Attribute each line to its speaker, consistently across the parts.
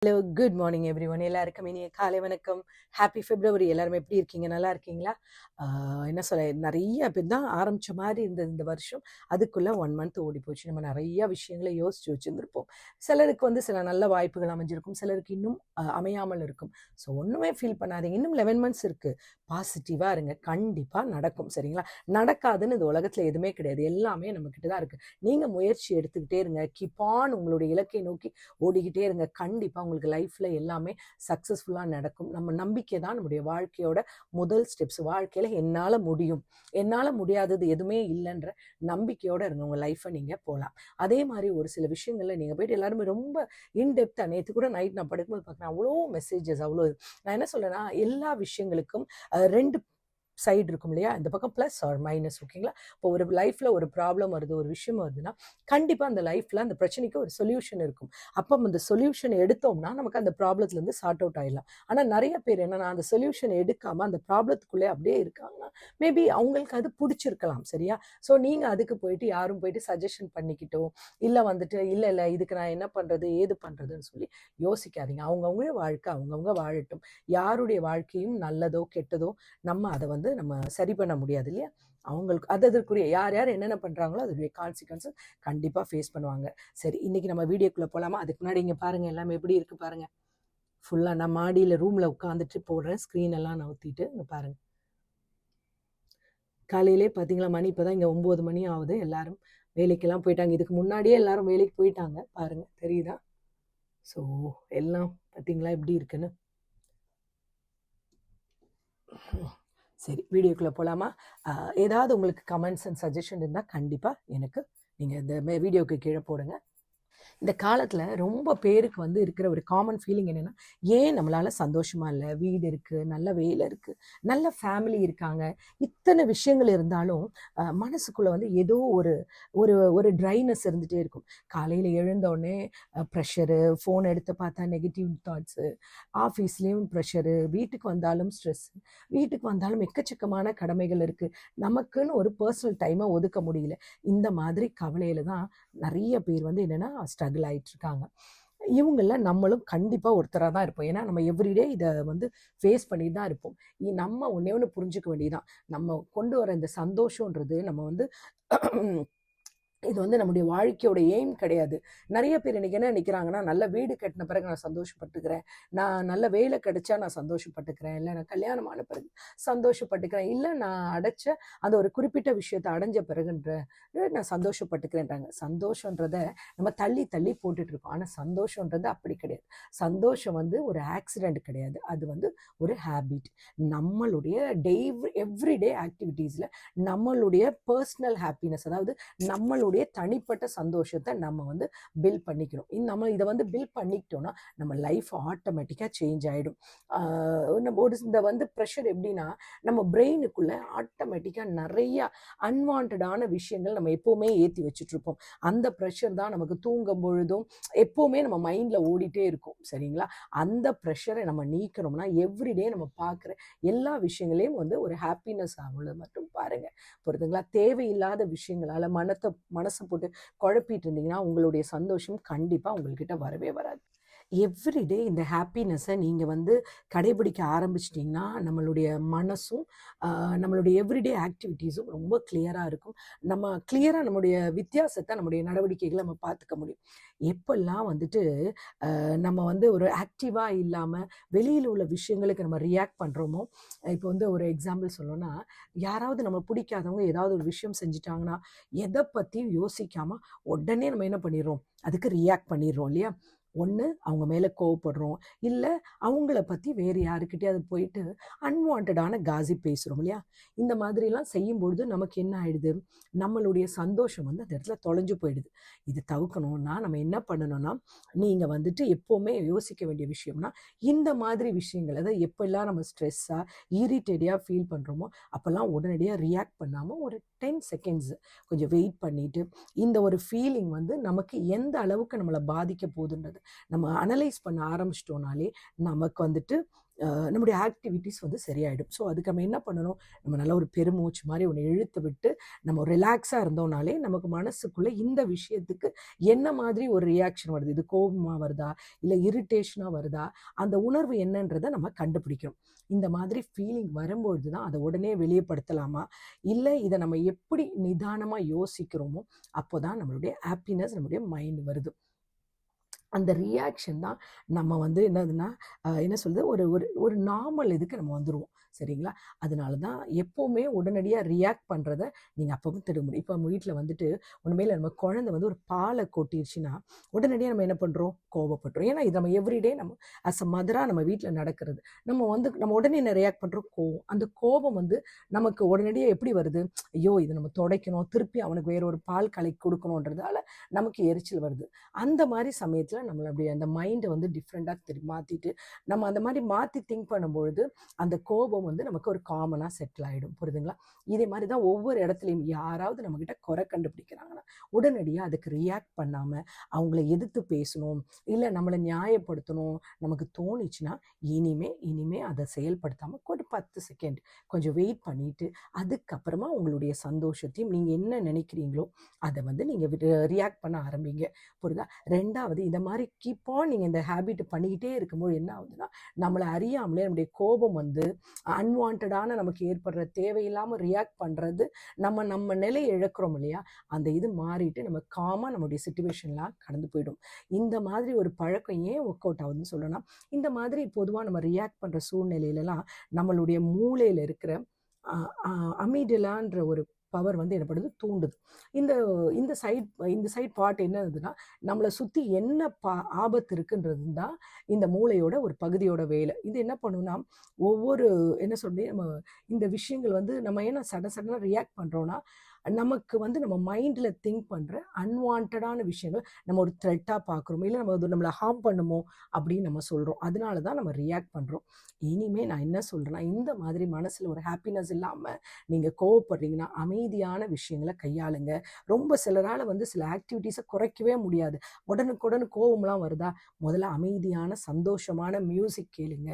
Speaker 1: Hello, good morning everyone. எல்லாருக்கும் இனிய காலை வணக்கம். ஹாப்பி பிப்ரவரி. எல்லாரும் எப்படி இருக்கீங்க? நல்லா இருக்கீங்களா? என்ன சொல்ல, நிறைய பேர் தான் ஆரம்பிச்ச மாதிரி இருந்தது இந்த வருஷம். அதுக்குள்ள 1 மந்த் ஓடி போச்சு. நம்ம நிறைய விஷயங்களை யோசிச்சு வச்சுருந்துருப்போம். சிலருக்கு வந்து சில நல்ல வாய்ப்புகள் அமைஞ்சிருக்கும், சிலருக்கு இன்னும் அமையாமல் இருக்கும். ஸோ ஒன்றுமே ஃபீல் பண்ணாதீங்க. இன்னும் 11 மந்த்ஸ் இருக்கு. பாசிட்டிவாக இருங்க. கண்டிப்பாக நடக்கும். சரிங்களா? நடக்காதுன்னு இந்த உலகத்தில் எதுவுமே கிடையாது. எல்லாமே நம்மக்கிட்ட தான் இருக்குது. நீங்கள் முயற்சி எடுத்துக்கிட்டே இருங்க. கீப் ஆன் உங்களுடைய இலக்கை நோக்கி ஓடிக்கிட்டே இருங்க. கண்டிப்பாக உங்களுக்கு லைஃப்பில் எல்லாமே சக்ஸஸ்ஃபுல்லாக நடக்கும். நம்ம நம்பிக்கை தான் நம்முடைய வாழ்க்கையோட முதல் ஸ்டெப்ஸ். வாழ்க்கையில் என்னால் முடியும், என்னால் முடியாதது எதுவுமே இல்லைன்ற நம்பிக்கையோடு இருங்க. உங்கள் லைஃப்பை நீங்கள் போகலாம். அதே மாதிரி ஒரு சில விஷயங்களில் நீங்கள் போய்ட்டு எல்லாருமே ரொம்ப இன்டெப்த்தாக, நேற்று கூட நைட் நான் படுக்கும்போது பார்க்குறேன், அவ்வளோ மெசேஜஸ், அவ்வளோ. நான் என்ன சொல்கிறேன்னா, எல்லா விஷயங்களுக்கும் 2 சைடு இருக்கும் இல்லையா? இந்த பக்கம் ப்ளஸ் ஆர் மைனஸ். ஓகேங்களா? இப்போ ஒரு லைஃப்பில் ஒரு ப்ராப்ளம் வருது, ஒரு விஷயம் வருதுன்னா கண்டிப்பாக அந்த லைஃப்பில் அந்த பிரச்சனைக்கு ஒரு சொல்யூஷன் இருக்கும். அப்போ அந்த சொல்யூஷன் எடுத்தோம்னா நமக்கு அந்த ப்ராப்ளத்துலேருந்து சார்ட் அவுட் ஆகிடலாம். ஆனால் நிறைய பேர் என்னன்னா, அந்த சொல்யூஷன் எடுக்காமல் அந்த ப்ராப்ளத்துக்குள்ளே அப்படியே இருக்காங்கன்னா மேபி அவங்களுக்கு அது பிடிச்சிருக்கலாம். சரியா? ஸோ நீங்கள் அதுக்கு போயிட்டு யாரும் போயிட்டு சஜஷன் பண்ணிக்கிட்டோ இல்லை வந்துட்டு இல்லை இதுக்கு நான் என்ன பண்ணுறது ஏது பண்ணுறதுன்னு சொல்லி யோசிக்காதீங்க. அவங்கவுங்க வாழ்க்கை அவங்கவுங்க வாழட்டும். யாருடைய வாழ்க்கையும் நல்லதோ கெட்டதோ நம்ம அதை நம்ம சரி பண்ண முடியாது இல்லையா? அவங்களுக்கு அதற்குரிய யார் யார் என்னென்ன பண்ணுறாங்களோ அதோடைய கான்சிக்வன்ஸஸ் கண்டிப்பாக ஃபேஸ் பண்ணுவாங்க. சரி, இன்னைக்கு நம்ம வீடியோக்குள்ளே போகலாமா? அதுக்கு முன்னாடி இங்கே பாருங்கள், எல்லாமே எப்படி இருக்குது பாருங்கள். ஃபுல்லாக நான் மாடியில் ரூமில் உட்காந்துட்டு போடுறேன். ஸ்க்ரீன் எல்லாம் நவுத்திட்டு இங்கே பாருங்கள். காலையிலே பார்த்தீங்களா, மணி இப்போ தான் இங்கே 9 மணி ஆகுது. எல்லாரும் வேலைக்கெல்லாம் போயிட்டாங்க. இதுக்கு முன்னாடியே எல்லாரும் வேலைக்கு போயிட்டாங்க. பாருங்கள், தெரியுதா? ஸோ எல்லாம் பார்த்தீங்களா எப்படி இருக்குன்னு. சரி, வீடியோக்குள்ளே போகலாமா? ஏதாவது உங்களுக்கு கமெண்ட்ஸ் அண்ட் சஜஷன் இருந்தால் கண்டிப்பாக எனக்கு நீங்கள் இந்த வீடியோவுக்கு கீழே போடுங்க. இந்த காலத்தில் ரொம்ப பேருக்கு இருக்கிற ஒரு காமன் ஃபீலிங் என்னென்னா, ஏன் நம்மளால் சந்தோஷமாக இல்லை? வீடு இருக்குது, நல்ல வேலை இருக்குது, நல்ல ஃபேமிலி இருக்காங்க, இத்தனை விஷயங்கள் இருந்தாலும் மனசுக்குள்ளே ஏதோ ஒரு ஒரு ஒரு ட்ரைனஸ் இருந்துகிட்டே இருக்கும். காலையில் எழுந்தோடனே ப்ரெஷரு, ஃபோன் எடுத்து பார்த்தா நெகட்டிவ் தாட்ஸு, ஆஃபீஸ்லேயும் ப்ரெஷரு, வீட்டுக்கு வந்தாலும் ஸ்ட்ரெஸ்ஸு, வீட்டுக்கு வந்தாலும் எக்கச்சக்கமான கடமைகள் இருக்குது, நமக்குன்னு ஒரு பர்சனல் டைமை ஒதுக்க முடியல. இந்த மாதிரி கவலையில் தான் நிறைய பேர் என்னென்னா ஸ்ட்ரகிள் ஆகிட்டு இருக்காங்க. இவங்கள நம்மளும் கண்டிப்பாக ஒருத்தராக தான் இருப்போம். ஏன்னா நம்ம எவ்ரிடே இதை ஃபேஸ் பண்ணிட்டு தான் இருப்போம். நம்ம ஒன்றே ஒன்று புரிஞ்சுக்க வேண்டியதுதான், நம்ம கொண்டு வர இந்த சந்தோஷன்றது நம்ம இது நம்முடைய வாழ்க்கையோட எய்ம் கிடையாது. நிறைய பேர் இன்றைக்கி என்ன நினைக்கிறாங்கன்னா, நல்ல வீடு கட்டின பிறகு நான் சந்தோஷப்பட்டுக்கிறேன், நான் நல்ல வேலை கிடைச்சா நான் சந்தோஷப்பட்டுக்கிறேன், இல்லை நான் கல்யாணமான பிறகு சந்தோஷப்பட்டுக்கிறேன், இல்லை நான் அடைச்ச அந்த ஒரு குறிப்பிட்ட விஷயத்தை அடைஞ்ச பிறகுன்ற நான் சந்தோஷப்பட்டுக்கிறேன்றாங்க. சந்தோஷன்றதை நம்ம தள்ளி தள்ளி போட்டுட்ருக்கோம். ஆனால் சந்தோஷன்றது அப்படி கிடையாது. சந்தோஷம் ஒரு ஆக்சிடெண்ட் கிடையாது. அது ஒரு ஹேபிட். நம்மளுடைய எவ்ரிடே ஆக்டிவிட்டீஸில் நம்மளுடைய பர்சனல் ஹாப்பினஸ், அதாவது நம்மளுடைய தனிப்பட்ட சந்தோஷத்தை நம்ம பில்ட் பண்ணிக்கணும். நம்ம இதை பில்ட் பண்ணிக்கிட்டோம்னா நம்ம லைஃப் ஆட்டோமேட்டிக்காக சேஞ்ச் ஆகிடும். நம்ம இந்த ப்ரெஷர் எப்படின்னா, நம்ம பிரெயினுக்குள்ளே ஆட்டோமேட்டிக்காக நிறையா அன்வான்டான விஷயங்கள் நம்ம எப்போவுமே ஏற்றி வச்சுட்ருப்போம். அந்த ப்ரெஷர் தான் நமக்கு தூங்கும் பொழுதும் எப்போவுமே நம்ம மைண்டில் ஓடிட்டே இருக்கும். சரிங்களா? அந்த ப்ரெஷரை நம்ம நீக்கணும்னா எவ்ரிடே நம்ம பார்க்குற எல்லா விஷயங்களையும் ஒரு ஹாப்பினஸ் ஆகும்ல மட்டும் பாருங்கள். புரியுதுங்களா? தேவையில்லாத விஷயங்களால் மனசை போட்டு குழப்பிட்டு இருந்தீங்கன்னா உங்களுடைய சந்தோஷம் கண்டிப்பாக உங்கள்கிட்ட வரவே வராது. எவ்ரிடே இந்த ஹாப்பினஸை நீங்கள் கடைபிடிக்க ஆரம்பிச்சிட்டிங்கன்னா நம்மளுடைய மனசும் நம்மளுடைய எவ்ரிடே ஆக்டிவிட்டீஸும் ரொம்ப கிளியராக இருக்கும். நம்ம கிளியராக நம்முடைய வித்தியாசத்தை, நம்முடைய நடவடிக்கைகளை நம்ம பார்த்துக்க முடியும். எப்பெல்லாம் நம்ம ஒரு ஆக்டிவாக இல்லாமல் வெளியில் உள்ள விஷயங்களுக்கு நம்ம ரியாக்ட் பண்ணுறோமோ, இப்போ ஒரு எக்ஸாம்பிள் சொல்லணும்னா, யாராவது நம்ம பிடிக்காதவங்க ஏதாவது ஒரு விஷயம் செஞ்சிட்டாங்கன்னா எதை பற்றியும் யோசிக்காமல் உடனே நம்ம என்ன பண்ணிடுறோம், அதுக்கு ரியாக்ட் பண்ணிடுறோம் இல்லையா? ஒன்று அவங்க மேலே கோவப்படுறோம், இல்லை அவங்கள பற்றி வேறு யாருக்கிட்டே போயிட்டு அன்வான்டான காசிப் பேசுகிறோம் இல்லையா? இந்த மாதிரிலாம் செய்யும்பொழுது நமக்கு என்ன ஆகிடுது, நம்மளுடைய சந்தோஷம் அந்த இடத்துல தொலைஞ்சு போயிடுது. இது தவிர்க்கணும்னா நம்ம என்ன பண்ணணும்னா, நீங்கள் எப்போவுமே யோசிக்க வேண்டிய விஷயம்னா, இந்த மாதிரி விஷயங்கள், அதாவது எப்போல்லாம் நம்ம ஸ்ட்ரெஸ்ஸாக இரிட்டேட்டியாக ஃபீல் பண்ணுறோமோ அப்போல்லாம் உடனடியாக ரியாக்ட் பண்ணாமல் ஒரு 10 செகண்ட்ஸ் கொஞ்சம் வெயிட் பண்ணிவிட்டு இந்த ஒரு ஃபீலிங் நமக்கு எந்த அளவுக்கு நம்மளை பாதிக்க போகுதுன்றது நம்ம அனலைஸ் பண்ண ஆரம்பிச்சிட்டோம்னாலே நமக்கு நம்முடைய ஆக்டிவிட்டீஸ் வந்து சரியாயிடும். ஸோ அதுக்கு நம்ம என்ன பண்ணணும், நம்ம நல்லா ஒரு பெருமூச்சு மாதிரி ஒன்று இழுத்து விட்டு நம்ம ரிலாக்ஸாக இருந்தோம்னாலே நமக்கு மனசுக்குள்ளே இந்த விஷயத்துக்கு என்ன மாதிரி ஒரு ரியாக்ஷன் வருது, இது கோபமாக வருதா இல்லை இரிட்டேஷனாக வருதா, அந்த உணர்வு என்னன்றதை நம்ம கண்டுபிடிக்கணும். இந்த மாதிரி ஃபீலிங் வரும்பொழுது தான் அதை உடனே வெளியப்படுத்தலாமா, இல்லை இதை நம்ம எப்படி நிதானமாக யோசிக்கிறோமோ அப்போ தான் நம்மளுடைய ஹாப்பினஸ் நம்மளுடைய மைண்ட் வருது. அந்த ரியாக்ஷன் தான் நம்ம வந்து என்னதுன்னா என்ன சொல்றது, ஒரு ஒரு ஒரு நார்மல் இதுக்கு நம்ம வந்துடுவோம். சரிங்களா? அதனால தான் எப்போவுமே உடனடியாக ரியாக்ட் பண்ணுறத நீங்கள் அப்பவும் திரும்ப முடியும். இப்போ நம்ம வீட்டில் வந்துட்டு உண்மையில் நம்ம குழந்தை வந்து ஒரு பாலை கொட்டிடுச்சுன்னா உடனடியாக நம்ம என்ன பண்ணுறோம், கோவப்படுறோம். ஏன்னா இது நம்ம எவ்ரிடே நம்ம அஸ் அ மதராக நம்ம வீட்டில் நடக்கிறது. நம்ம உடனே என்ன ரியாக்ட் பண்ணுறோம், கோவம். அந்த கோபம் வந்து நமக்கு உடனடியாக எப்படி வருது, ஐயோ இது நம்ம துடைக்கணும், திருப்பி அவனுக்கு வேற ஒரு பால் கலக்கி கொடுக்கணுன்றதால நமக்கு எரிச்சல் வருது. அந்த மாதிரி சமயத்தில் நம்மளை அப்படி அந்த மைண்டை வந்து டிஃப்ரெண்ட்டாக மாற்றிட்டு நம்ம அந்த மாதிரி மாற்றி திங்க் பண்ணும்பொழுது அந்த கோபம் வந்து நமக்கு ஒரு காமனாக செட்டில் ஆகிடும். புரியுதுங்களா? இதே மாதிரி தான் ஒவ்வொரு இடத்துலையும் யாராவது நம்மக்கிட்ட குறை கண்டுபிடிக்கிறாங்கன்னா உடனடியாக அதுக்கு ரியாக்ட் பண்ணாமல் அவங்கள எதிர்த்து பேசணும், இல்லை நம்மளை நியாயப்படுத்தணும் நமக்கு தோணிச்சுன்னா இனிமே அதை செயல்படுத்தாமல் ஒரு 10 செகண்ட் கொஞ்சம் வெயிட் பண்ணிவிட்டு அதுக்கப்புறமா உங்களுடைய சந்தோஷத்தையும் நீங்கள் என்ன நினைக்கிறீங்களோ அதை வந்து நீங்கள் ரியாக்ட் பண்ண ஆரம்பிங்க. புரியுதா? ரெண்டாவது, இந்த மாதிரி கீப்பாக நீங்கள் இந்த ஹேபிட் பண்ணிக்கிட்டே இருக்கும்போது என்ன ஆகுதுன்னா நம்மளை அறியாமலே நம்முடைய கோபம் வந்து அன்வான்டான நமக்கு ஏற்படுற தேவையில்லாமல் ரியாக்ட் பண்ணுறது, நம்ம நிலையை இழக்கிறோம் இல்லையா, அந்த இது மாறிட்டு நம்ம காமாக நம்மளுடைய சுச்சுவேஷன்லாம் கடந்து போயிடும். இந்த மாதிரி ஒரு பழக்கம் ஏன் ஒர்க் அவுட் ஆகுதுன்னு சொல்லணும்னா, இந்த மாதிரி பொதுவாக நம்ம ரியாக்ட் பண்ணுற சூழ்நிலையிலலாம் நம்மளுடைய மூளையில் இருக்கிற அமிடிலான்ற ஒரு பவர் வந்து என்ன பண்ணுது, தூண்டுது. இந்த இந்த சைட் பார்ட் என்னதுன்னா நம்மளை சுற்றி என்ன ஆபத்து இருக்குன்றது தான் இந்த மூளையோட ஒரு பகுதியோட வேலை. இது என்ன பண்ணுன்னா ஒவ்வொரு என்ன சொல்றது, நம்ம இந்த விஷயங்கள் வந்து நம்ம ஏன்னா சடனாக ரியாக்ட் பண்ணுறோன்னா நமக்கு வந்து நம்ம மைண்டில் திங்க் பண்ணுற அன்வான்டான விஷயங்கள் நம்ம ஒரு த்ரெட்டாக பார்க்குறோம், இல்லை நம்மளை ஹார்ம் பண்ணுமோ அப்படின்னு நம்ம சொல்கிறோம். அதனால தான் நம்ம ரியாக்ட் பண்ணுறோம். இனிமேல் நான் என்ன சொல்கிறேன்னா, இந்த மாதிரி மனசில் ஒரு ஹாப்பினஸ் இல்லாமல் நீங்கள் கோவப்படுறீங்கன்னா அமைதியான விஷயங்களை கையாளுங்க. ரொம்ப சிலரால் வந்து சில ஆக்டிவிட்டீஸை குறைக்கவே முடியாது. உடனுக்குடன் கோவம்லாம் வருதா, முதல்ல அமைதியான சந்தோஷமான மியூசிக் கேளுங்க,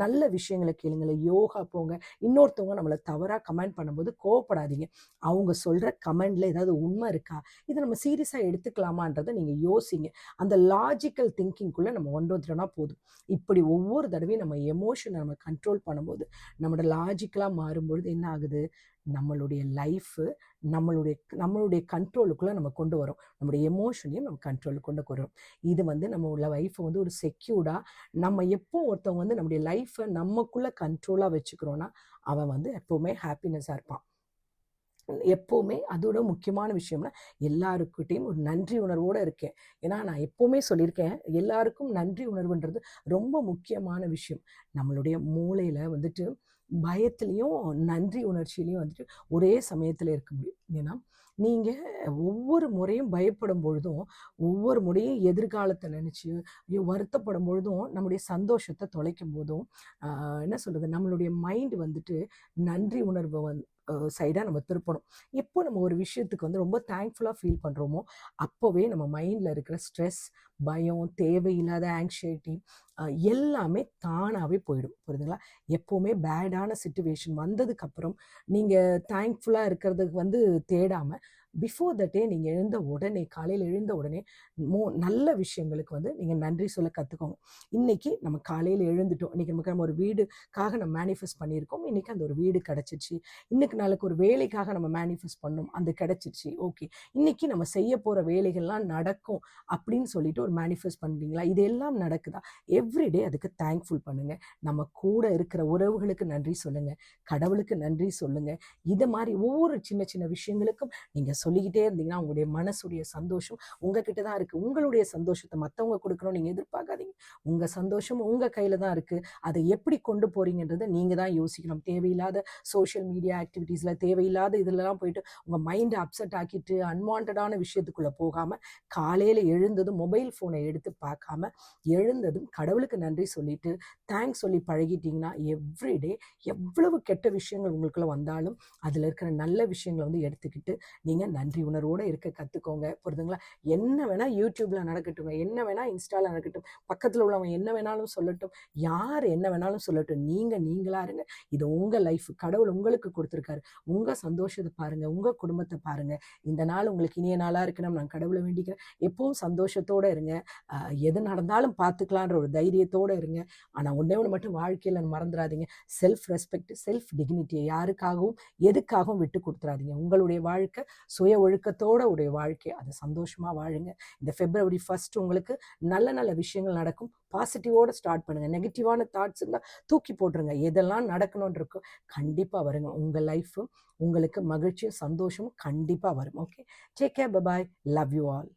Speaker 1: நல்ல விஷயங்களை கேளுங்க, யோகா போங்க. இன்னொருத்தவங்க நம்மளை தவறாக கமெண்ட் பண்ணும்போது கோவப்படாதீங்க. அவங்க சொல்கிற கமெண்டில் ஏதாவது உண்மை இருக்கா, இதை நம்ம சீரியஸாக எடுத்துக்கலாமான்றதை நீங்கள் யோசிங்க. அந்த லாஜிக்கல் திங்கிங்குள்ளே நம்ம வந்துட்டோம்னா போதும். இப்படி ஒவ்வொரு தடவையும் நம்ம எமோஷனை நம்ம கண்ட்ரோல் பண்ணும்போது நம்மளோட லாஜிக்கலாக மாறும்பொழுது என்ன ஆகுது, நம்மளுடைய லைஃபு நம்மளுடைய கண்ட்ரோலுக்குள்ளே நம்ம கொண்டு வரோம். நம்மளுடைய எமோஷனையும் நம்ம கண்ட்ரோலுக்கு கொண்டு வரோம். இது வந்து நம்மளோட லைஃப்பை வந்து ஒரு செக்யூர்டாக நம்ம எப்போ ஒருத்தவங்க வந்து நம்முடைய லைஃப்பை நமக்குள்ளே கண்ட்ரோலாக வச்சுக்கிறோன்னா அவன் வந்து எப்போவுமே ஹாப்பினஸாக இருப்பான். எப்போவுமே அதோட முக்கியமான விஷயம்னா எல்லாருக்கிட்டையும் ஒரு நன்றி உணர்வோடு இருக்கேன். ஏன்னா நான் எப்போவுமே சொல்லியிருக்கேன், எல்லாருக்கும் நன்றி உணர்வுன்றது ரொம்ப முக்கியமான விஷயம். நம்மளுடைய மூளையில் வந்துட்டு பயத்துலேயும் நன்றி உணர்ச்சியிலையும் வந்துட்டு ஒரே சமயத்தில் இருக்க முடியும். ஏன்னா நீங்கள் ஒவ்வொரு முறையும் பயப்படும் பொழுதும், ஒவ்வொரு முறையும் எதிர்காலத்தை நினச்சி வருத்தப்படும் பொழுதும், நம்முடைய சந்தோஷத்தை தொலைக்கும் போதும் என்ன சொல்கிறது, நம்மளுடைய மைண்டு வந்துட்டு நன்றி உணர்வை சைடாக நம்ம திருப்பணும். எப்போ நம்ம ஒரு விஷயத்துக்கு வந்து ரொம்ப தேங்க்ஃபுல்லாக ஃபீல் பண்ணுறோமோ அப்போவே நம்ம மைண்டில் இருக்கிற ஸ்ட்ரெஸ், பயம், தேவையில்லாத ஆங்ஷைட்டி எல்லாமே தானாகவே போயிடும். புரியுதுங்களா? எப்போவுமே பேடான சிச்சுவேஷன் வந்ததுக்கப்புறம் நீங்கள் தேங்க்ஃபுல்லாக இருக்கிறதுக்கு வந்து தேடாமல் பிஃபோர் த டே நீங்கள் எழுந்த உடனே, காலையில் எழுந்த உடனே நல்ல விஷயங்களுக்கு வந்து நீங்கள் நன்றி சொல்ல கற்றுக்கோங்க. இன்றைக்கி நம்ம காலையில் எழுந்துட்டோம், இன்றைக்கி நம்ம ஒரு வீடுக்காக நம்ம மேனிஃபெஸ்ட் பண்ணியிருக்கோம், இன்றைக்கி அந்த ஒரு வீடு கிடச்சிச்சு. இன்றைக்கி நாளைக்கு ஒரு வேலைக்காக நம்ம மேனிஃபெஸ்ட் பண்ணோம், அது கிடச்சிருச்சு. ஓகே, இன்றைக்கி நம்ம செய்ய போகிற வேலைகள்லாம் நடக்கும் அப்படின்னு சொல்லிட்டு ஒரு மேனிஃபெஸ்ட் பண்ணுறீங்களா? இது எல்லாம் நடக்குதா? எவ்ரிடே அதுக்கு தேங்க்ஃபுல் பண்ணுங்கள். நம்ம கூட இருக்கிற உறவுகளுக்கு நன்றி சொல்லுங்கள், கடவுளுக்கு நன்றி சொல்லுங்கள். இதை மாதிரி ஒவ்வொரு சின்ன சின்ன விஷயங்களுக்கும் நீங்கள் சொல்லிக்கிட்டே இருந்தீங்கன்னா உங்களுடைய மனசுடைய சந்தோஷம் உங்ககிட்ட தான் இருக்குது. உங்களுடைய சந்தோஷத்தை மற்றவங்க கொடுக்கணும் நீங்கள் எதிர்பார்க்காதீங்க. உங்கள் சந்தோஷம் உங்கள் கையில் தான் இருக்குது. அதை எப்படி கொண்டு போகிறீங்கன்றதை நீங்கள் தான் யோசிக்கணும். தேவையில்லாத சோஷியல் மீடியா ஆக்டிவிட்டீஸில் தேவையில்லாத இதெல்லாம் போயிட்டு உங்கள் மைண்டை அப்செட் ஆக்கிட்டு அன்வான்டான விஷயத்துக்குள்ளே போகாமல் காலையில் எழுந்ததும் மொபைல் ஃபோனை எடுத்து பார்க்காம எழுந்ததும் கடவுளுக்கு நன்றி சொல்லிட்டு தேங்க்ஸ் சொல்லி பழகிட்டிங்கன்னா எவ்ரிடே எவ்வளவு கெட்ட விஷயங்கள் உங்களுக்குள்ள வந்தாலும் அதில் இருக்கிற நல்ல விஷயங்களை வந்து எடுத்துக்கிட்டு நீங்கள் நன்றி உணர்வோடு இருக்க கற்றுக்கோங்க. புரியுதுங்களா? என்ன வேணால் யூடியூப்பில் நடக்கட்டுங்க, என்ன வேணால் இன்ஸ்டாவில் நடக்கட்டும், பக்கத்தில் உள்ளவங்க என்ன வேணாலும் சொல்லட்டும், யார் என்ன வேணாலும் சொல்லட்டும், நீங்கள் நீங்களாக இருங்க. இது உங்கள் லைஃப், கடவுள் உங்களுக்கு கொடுத்துருக்காரு. உங்கள் சந்தோஷத்தை பாருங்கள், உங்கள் குடும்பத்தை பாருங்கள். இந்த நாள் உங்களுக்கு இனிய நாளாக இருக்கணும் நான் கடவுளை வேண்டிக்கிறேன். எப்பவும் சந்தோஷத்தோடு இருங்க. எது நடந்தாலும் பார்த்துக்கலான்ற ஒரு தைரியத்தோடு இருங்க. ஆனால் ஒன்றே ஒன்று மட்டும் வாழ்க்கையில் மறந்துடாதீங்க, செல்ஃப் ரெஸ்பெக்ட், செல்ஃப் டிக்னிட்டியை யாருக்காகவும் எதுக்காகவும் விட்டு கொடுத்துறாதீங்க. உங்களுடைய வாழ்க்கை சுய ஒழுக்கத்தோட உடைய வாழ்க்கை, அதை சந்தோஷமாக வாழுங்க. இந்த February 1 உங்களுக்கு நல்ல நல்ல விஷயங்கள் நடக்கும். பாசிட்டிவோடு ஸ்டார்ட் பண்ணுங்கள். நெகட்டிவான தாட்ஸ் இருந்தால் தூக்கி போட்டுருங்க. எதெல்லாம் நடக்கணும்னு இருக்கோ கண்டிப்பாக வருங்க. உங்கள் லைஃப்பும் உங்களுக்கு மகிழ்ச்சியும் சந்தோஷமும் கண்டிப்பாக வரும். Okay, take care, bye bye, love you all.